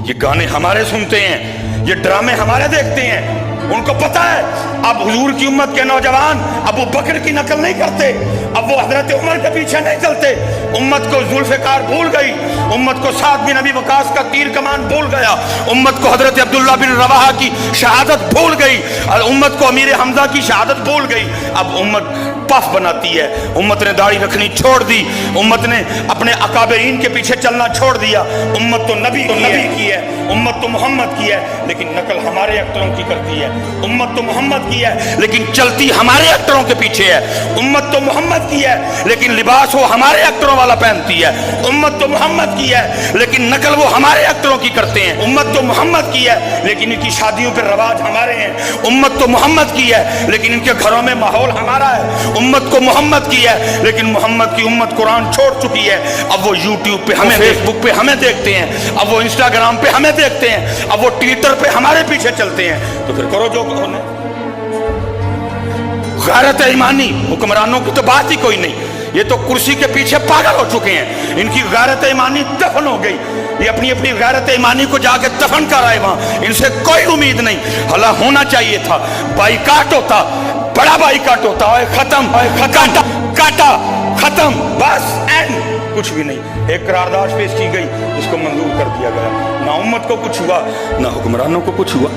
ये गाने हमारे सुनते हैं, ये ड्रामे हमारे देखते हैं। उनको पता है अब हुजूर की उम्मत के नौजवान अबू बकर की नकल नहीं करते, अब वो हजरत उमर के पीछे नहीं चलते। उम्मत को जुल्फ़िकार भूल गई, उम्मत को साद बिन अबी वकास का तीर कमान भूल गया, उम्मत को हजरत अब्दुल्ला बिन रवाहा की शहादत भूल गई, और उम्मत को अमीर हमजा की शहादत भूल गई। अब उम्मत पफ बनाती है, उम्मत ने दाढ़ी रखनी छोड़ दी, उम्मत ने अपने अकाबरीन के पीछे चलना छोड़ दिया। उम्मत तो नबी की है, उम्मत तो मोहम्मद की है, लेकिन नकल हमारे एक्टरों की करती है। उम्मत तो मोहम्मद की है, लेकिन चलती हमारे एक्टरों के पीछे है। उम्मत तो मोहम्मद की है, लेकिन लिबास वो हमारे एक्टरों वाला पहनती है। उम्मत तो मोहम्मद की है, लेकिन नकल वो हमारे एक्टरों की करते हैं। उम्मत तो मोहम्मद की है, लेकिन इनकी शादियों पर रवाज हमारे हैं। उम्मत तो मोहम्मद की है, लेकिन इनके घरों में माहौल हमारा है। उम्मत को मोहम्मद की है, लेकिन मोहम्मद की उम्मत कुरान छोड़ चुकी है। अब वो यूट्यूब पे हमें, फेसबुक पे हमें देखते हैं, अब वो इंस्टाग्राम पे हमें देखते हैं, अब वो ट्विटर पे हमारे पीछे चलते हैं। तो फिर करो जो करो। गैरत ईमानी हुक्मरानों की तो बात ही कोई नहीं, ये तो कुर्सी के पीछे पागल हो चुके हैं। इनकी गैरत ईमानी दफन हो गई, ये अपनी अपनी गैरत ईमानी को जाके दफन कर आए वहां। इनसे कोई उम्मीद नहीं। हला होना चाहिए था, बाइकाट होता, बड़ा बाइकाट होता है। खत्म, काटा खत्म, बस एंड, कुछ भी नहीं। एक करारदाद पेश की गई, उसको मंजूर कर दिया गया। ना उम्मत को कुछ हुआ, ना हुक्मरानों को कुछ हुआ।